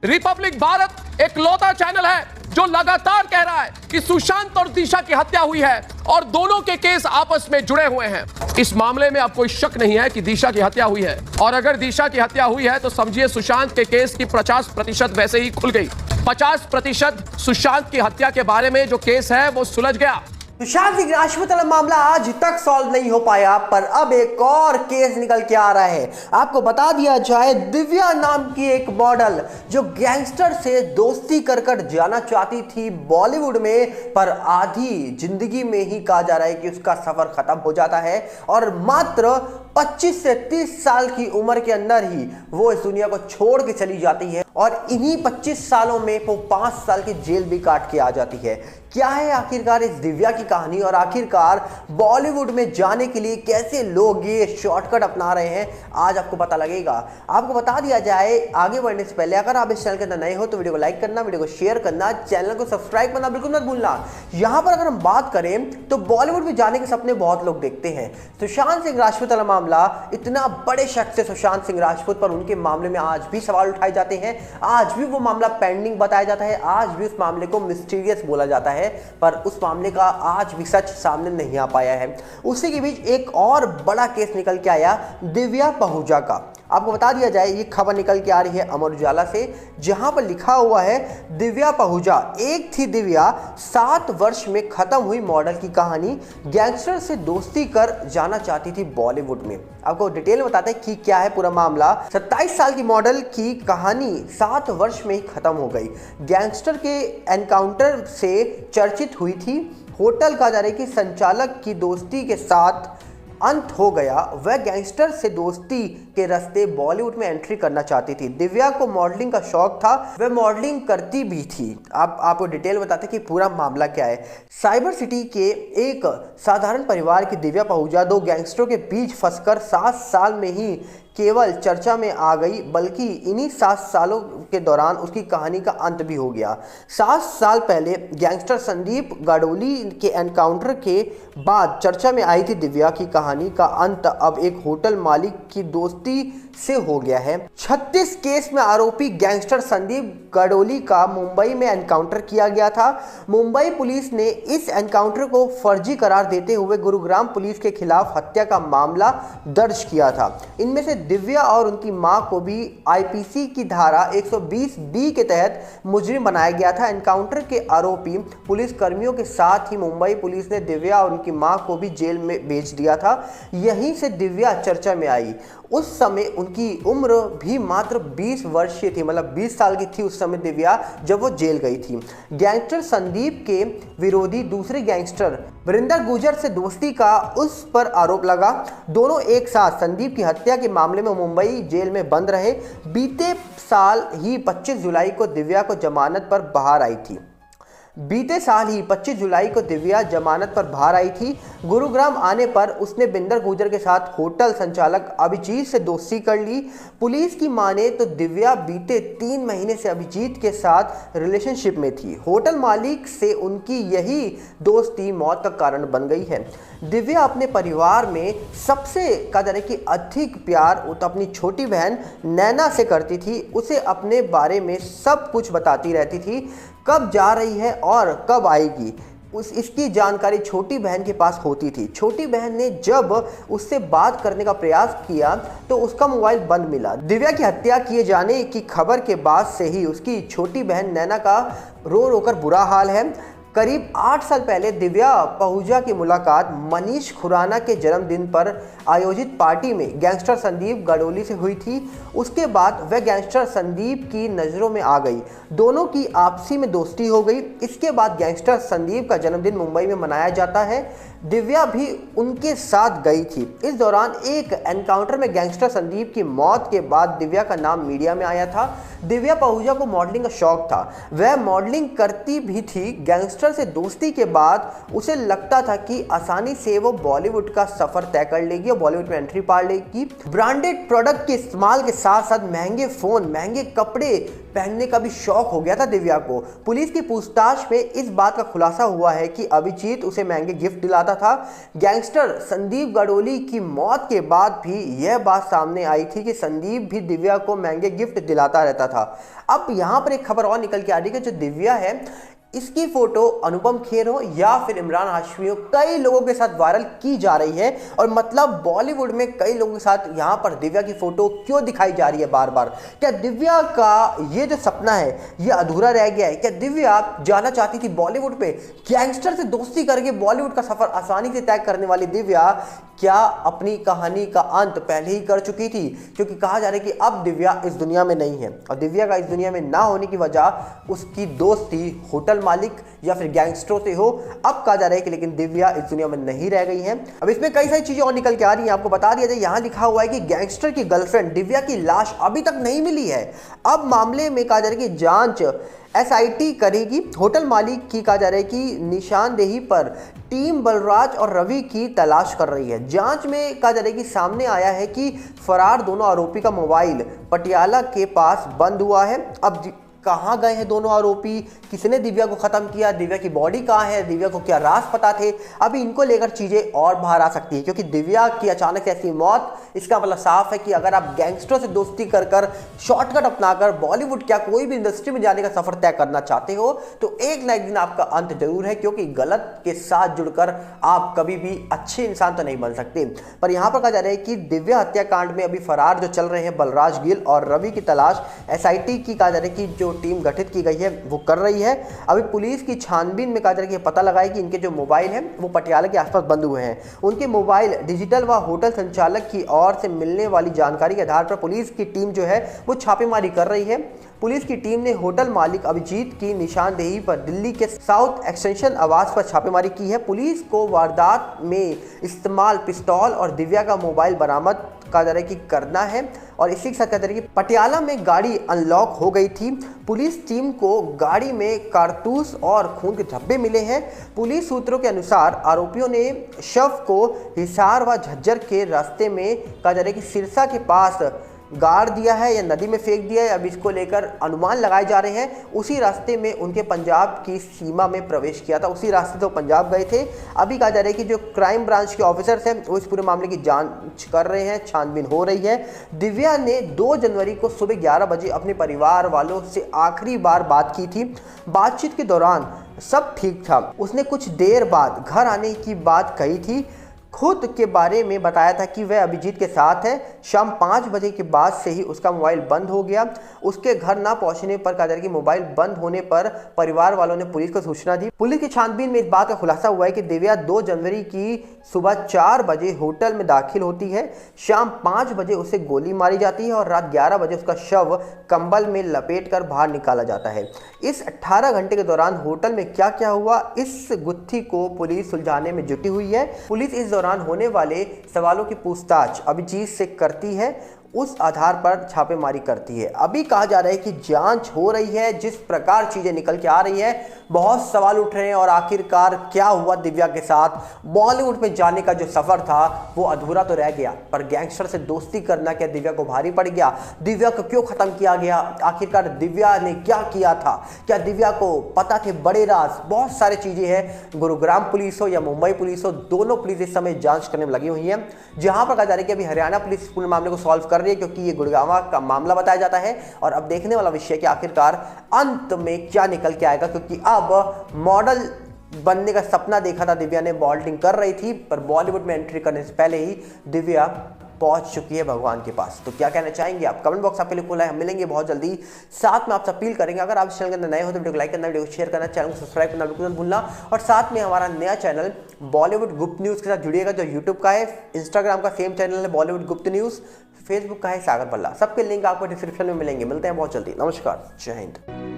Republic Bharat एक लौता channel है जो लगातार कह रहा है कि सुशांत और दिशा की हत्या हुई है और दोनों के केस आपस में जुड़े हुए हैं। इस मामले में अब कोई शक नहीं है कि दिशा की हत्या हुई है, और अगर दिशा की हत्या हुई है तो समझिए सुशांत के केस की 50% वैसे ही खुल गई। 50% सुशांत की हत्या के बारे में जो केस है वो सुलझ गया। सुशांत सिंह राजपूत वाला मामला आज तक सॉल्व नहीं हो पाया, पर अब एक और केस निकल के आ रहा है। आपको बता दिया जाए, दिव्या नाम की एक मॉडल जो गैंगस्टर से दोस्ती कर जाना चाहती थी बॉलीवुड में, पर आधी जिंदगी में ही कहा जा रहा है कि उसका सफर खत्म हो जाता है और मात्र 25 से 30 साल की उम्र के अंदर ही वो इस दुनिया को छोड़ के चली जाती है, और इन्हीं 25 सालों में वो 5 साल की जेल भी काट के आ जाती है। क्या है आखिरकार इस दिव्या की कहानी, और आखिरकार बॉलीवुड में जाने के लिए कैसे लोग ये शॉर्टकट अपना रहे हैं, आज आपको पता लगेगा। आपको बता दिया जाए, आगे बढ़ने से पहले अगर आप इस चैनल के अंदर नए हो तो वीडियो को लाइक करना, वीडियो को शेयर करना, चैनल को सब्सक्राइब करना बिल्कुल मत भूलना। यहाँ पर अगर हम बात करें तो बॉलीवुड में जाने के सपने बहुत लोग देखते हैं। सुशांत सिंह राजपूत वाला मामला, इतना बड़े शख्स है सुशांत सिंह राजपूत, पर उनके मामले में आज भी सवाल उठाए जाते हैं, आज भी वो मामला पेंडिंग बताया जाता है, आज भी उस मामले को मिस्टीरियस बोला जाता है, पर उस मामले का आज भी सच सामने नहीं आ पाया है। उसी के बीच एक और बड़ा केस निकल के आया दिव्या पहूजा का। आपको बता दिया जाए, ये खबर निकल के आ रही है अमर उजाला से, जहां पर लिखा हुआ है दिव्या पहूजा एक थी दिव्या, 7 वर्ष में खत्म हुई मॉडल की कहानी, गैंगस्टर से दोस्ती कर जाना चाहती थी बॉलीवुड में। आपको डिटेल में बताते हैं कि क्या है पूरा मामला। 27 साल की मॉडल की कहानी 7 वर्ष में ही खत्म हो गई। गैंगस्टर के एनकाउंटर से चर्चित हुई थी। होटल कहा जा रहा है कि संचालक की दोस्ती के साथ अंत हो गया। वह गैंगस्टर से दोस्ती के रास्ते बॉलीवुड में एंट्री करना चाहती थी। दिव्या को मॉडलिंग का शौक था, वह मॉडलिंग करती भी थी। आपको डिटेल बताते कि पूरा मामला क्या है। साइबर सिटी के एक साधारण परिवार की दिव्या पहूजा 2 गैंगस्टरों के बीच फंसकर 7 साल में ही केवल चर्चा में आ गई, बल्कि इन्हीं 7 सालों के दौरान उसकी कहानी का अंत भी हो गया। 7 साल पहले गैंगस्टर संदीप गाडोली के एनकाउंटर के बाद चर्चा में आई थी दिव्या की कहानी का अंत अब एक होटल मालिक की दोस्ती से हो गया है। 36 केस में आरोपी गैंगस्टर संदीप गाडोली का मुंबई में एनकाउंटर किया गया था। मुंबई पुलिस ने इस एनकाउंटर को फर्जी करार देते हुए गुरुग्राम पुलिस के खिलाफ हत्या का मामला दर्ज किया था। इनमें से दिव्या और उनकी मां को भी आईपीसी की धारा 120B के तहत मुजरिम बनाया गया था। एनकाउंटर के आरोपी पुलिस कर्मियों के साथ ही मुंबई पुलिस ने दिव्या और उनकी मां को भी जेल में भेज दिया था। यहीं से दिव्या चर्चा में आई। उस समय उनकी उम्र भी मात्र 20 वर्षीय थी, मतलब 20 साल की थी उस समय दिव्या जब वो जेल गई थी। गैंगस्टर संदीप के विरोधी दूसरे गैंगस्टर वरिंदर गुर्जर से दोस्ती का उस पर आरोप लगा। दोनों एक साथ संदीप की हत्या के मामले में मुंबई जेल में बंद रहे। बीते साल ही 25 जुलाई को दिव्या को जमानत पर बाहर आई थी। बीते साल ही 25 जुलाई को दिव्या जमानत पर बाहर आई थी। गुरुग्राम आने पर उसने बिंदर गुर्जर के साथ होटल संचालक अभिजीत से दोस्ती कर ली। पुलिस की माने तो दिव्या बीते 3 महीने से अभिजीत के साथ रिलेशनशिप में थी। होटल मालिक से उनकी यही दोस्ती मौत का कारण बन गई है। दिव्या अपने परिवार में सबसे कदर की अधिक प्यार अपनी छोटी बहन नैना से करती थी। उसे अपने बारे में सब कुछ बताती रहती थी, कब जा रही है और कब आएगी, इसकी जानकारी छोटी बहन के पास होती थी। छोटी बहन ने जब उससे बात करने का प्रयास किया तो उसका मोबाइल बंद मिला। दिव्या की हत्या किए जाने की खबर के बाद से ही उसकी छोटी बहन नैना का रो रो कर बुरा हाल है। करीब 8 साल पहले दिव्या पहूजा की मुलाकात मनीष खुराना के जन्मदिन पर आयोजित पार्टी में गैंगस्टर संदीप गाडोली से हुई थी। उसके बाद वह गैंगस्टर संदीप की नज़रों में आ गई। दोनों की आपसी में दोस्ती हो गई। इसके बाद गैंगस्टर संदीप का जन्मदिन मुंबई में मनाया जाता है। दिव्या भी उनके साथ गई थी। इस दौरान एक एनकाउंटर में गैंगस्टर संदीप की मौत के बाद दिव्या का नाम मीडिया में आया था। दिव्या पहूजा को मॉडलिंग का शौक था, वह मॉडलिंग करती भी थी। गैंगस्टर से दोस्ती के बाद उसे लगता था कि आसानी से वो बॉलीवुड का सफर तय कर लेगी और बॉलीवुड में एंट्री पा लेगी। ब्रांडेड प्रोडक्ट के इस्तेमाल के साथ साथ महंगे फोन, महंगे कपड़े पहनने का भी शौक हो गया था दिव्या को। पुलिस की पूछताछ में इस बात का खुलासा हुआ है कि अभिजीत उसे महंगे गिफ्ट दिलाता जाता था। गैंगस्टर संदीप गडोली की मौत के बाद भी यह बात सामने आई थी कि संदीप भी दिव्या को महंगे गिफ्ट दिलाता रहता था। अब यहां पर एक खबर और निकल के आ रही है कि जो दिव्या है इसकी फोटो अनुपम खेर हो या फिर इमरान हाशमी हो, कई लोगों के साथ वायरल की जा रही है। और मतलब बॉलीवुड में कई लोगों के साथ यहां पर दिव्या की फोटो क्यों दिखाई जा रही है बार बार? क्या दिव्या का ये जो सपना है ये अधूरा रह गया है? क्या दिव्या जाना चाहती थी बॉलीवुड पे? गैंगस्टर से दोस्ती करके बॉलीवुड का सफर आसानी से तय करने वाली दिव्या क्या अपनी कहानी का अंत पहले ही कर चुकी थी? क्योंकि कहा जा रहा है कि अब दिव्या इस दुनिया में नहीं है और दिव्या का इस दुनिया में ना होने की वजह उसकी दोस्ती होटल मालिक या फिर गैंगस्टरों से हो। अब कहा जा रहा है कि लेकिन दिव्या इस दुनिया में नहीं रह गई है। अब इसमें कई सारी चीजें और निकल के आ रही हैं। आपको बता दिया जाए, यहां लिखा हुआ है कि गैंगस्टर की गर्लफ्रेंड दिव्या की लाश अभी तक नहीं मिली है। अब मामले में कहा जा रहा है कि जांच SIT करेगी। होटल मालिक की कहा जा रहा है कि निशानदेही पर टीम बलराज और रवि की तलाश कर रही है। जांच में कहा जा रहा है कि सामने आया है कि फरार दोनों आरोपी का मोबाइल पटियाला के पास बंद हुआ है। अब कहाँ गए हैं दोनों आरोपी? किसने दिव्या को खत्म किया? दिव्या की बॉडी कहाँ है? दिव्या को क्या राज पता थे? अभी इनको लेकर चीजें और बाहर आ सकती है, क्योंकि दिव्या की अचानक से ऐसी मौत, इसका मतलब साफ है कि अगर आप गैंगस्टरों से दोस्ती कर कर शॉर्टकट अपनाकर बॉलीवुड क्या कोई भी इंडस्ट्री में जाने का सफर तय करना चाहते हो तो एक ना एक दिन आपका अंत जरूर है, क्योंकि गलत के साथ जुड़कर आप कभी भी अच्छे इंसान तो नहीं बन सकते। पर यहां पर कहा जा रहा है कि दिव्या हत्याकांड में अभी फरार जो चल रहे हैं बलराज गिल और रवि की तलाश SIT की कहा जा रहा है कि जो टीम गठित की गई है वो कर रही है। अभी पुलिस की छानबीन में कहा जा रहा है कि पता लगा है कि इनके जो मोबाइल हैं वो पटियाला के आसपास बंद हुए हैं। उनके मोबाइल डिजिटल व होटल संचालक की ओर से मिलने वाली जानकारी के आधार पर पुलिस की टीम जो है वो छापेमारी कर रही है। पुलिस की टीम ने होटल मालिक अभिजीत की निशानदेही पर दिल्ली के साउथ एक्सटेंशन आवास पर छापेमारी की है। पुलिस को वारदात में इस्तेमाल पिस्तौल और दिव्या का मोबाइल बरामद कहा जा रहा है कि करना है। और इसी के साथ कहा जा रहा है कि पटियाला में गाड़ी अनलॉक हो गई थी। पुलिस टीम को गाड़ी में कारतूस और खून के धब्बे मिले हैं। पुलिस सूत्रों के अनुसार आरोपियों ने शव को हिसार व झज्जर के रास्ते में कहा जा रहा है कि सिरसा के पास गाड़ दिया है या नदी में फेंक दिया है। अब इसको लेकर अनुमान लगाए जा रहे हैं। उसी रास्ते में उनके पंजाब की सीमा में प्रवेश किया था, उसी रास्ते से वो पंजाब गए थे। अभी कहा जा रहा है कि जो क्राइम ब्रांच के ऑफिसर्स हैं वो इस पूरे मामले की जांच कर रहे हैं, छानबीन हो रही है। दिव्या ने 2 जनवरी को सुबह 11 बजे अपने परिवार वालों से आखिरी बार बात की थी। बातचीत के दौरान सब ठीक था। उसने कुछ देर बाद घर आने की बात कही थी। खुद के बारे में बताया था कि वह अभिजीत के साथ है। शाम 5 बजे के बाद से ही उसका मोबाइल बंद हो गया। उसके घर ना पहुंचने पर कहा जा रहा है कि मोबाइल बंद होने पर परिवार वालों ने पुलिस को सूचना दी। पुलिस की छानबीन में इस बात का खुलासा हुआ है कि दिव्या 2 जनवरी की सुबह 4 बजे होटल में दाखिल होती है। शाम 5 बजे उसे गोली मारी जाती है और रात 11 बजे उसका शव कंबल में लपेटकर बाहर निकाला जाता है। इस 18 घंटे के दौरान होटल में क्या क्या हुआ, इस गुत्थी को पुलिस सुलझाने में जुटी हुई है। पुलिस इस दौरान होने वाले सवालों की पूछताछ अभिजीत से करती है, उस आधार पर छापेमारी करती है। अभी कहा जा रहा है कि जांच हो रही है। जिस प्रकार चीजें निकल के आ रही है बहुत सवाल उठ रहे हैं और आखिरकार क्या हुआ दिव्या के साथ? बॉलीवुड में जाने का जो सफर था वो अधूरा तो रह गया, पर गैंगस्टर से दोस्ती करना क्या दिव्या को भारी पड़ गया? दिव्या को क्यों खत्म किया गया? आखिरकार दिव्या ने क्या किया था? क्या दिव्या को पता थे बड़े राज? बहुत सारी चीजें हैं। गुरुग्राम पुलिस हो या मुंबई पुलिस हो, दोनों पुलिस इस समय जांच करने में लगी हुई है। जहां पर कहा जा रहा है कि अभी हरियाणा पुलिस पूरे मामले को सॉल्व कर रही है, क्योंकि ये गुड़गांव का मामला बताया जाता है। और अब देखने वाला विषय कि आखिरकार अंत में क्या निकल के आएगा, क्योंकि अब मॉडल बनने का सपना देखा था दिव्या ने, मॉडलिंग कर रही थी, पर बॉलीवुड में एंट्री करने से पहले ही दिव्या पहुंच चुकी है भगवान के पास। तो क्या कहना चाहेंगे आप? कमेंट बॉक्स आपके लिए खुला है, हम मिलेंगे बहुत जल्दी। साथ में आपसे अपील करेंगे, अगर आप इस चैनल के अंदर नए हो तो वीडियो को लाइक करना, वीडियो को शेयर करना, चैनल को सब्सक्राइब करना बिल्कुल मत भूलना। और साथ में हमारा नया चैनल बॉलीवुड गुप्त न्यूज़ के साथ जुड़िएगा, जो यूट्यूब का है, इंस्टाग्राम का सेम चैनल है बॉलीवुड गुप्त न्यूज़, फेसबुक का है सागर बल्ला। सबके लिंक आपको डिस्क्रिप्शन में मिलेंगे। मिलते हैं बहुत जल्दी। नमस्कार, जय हिंद।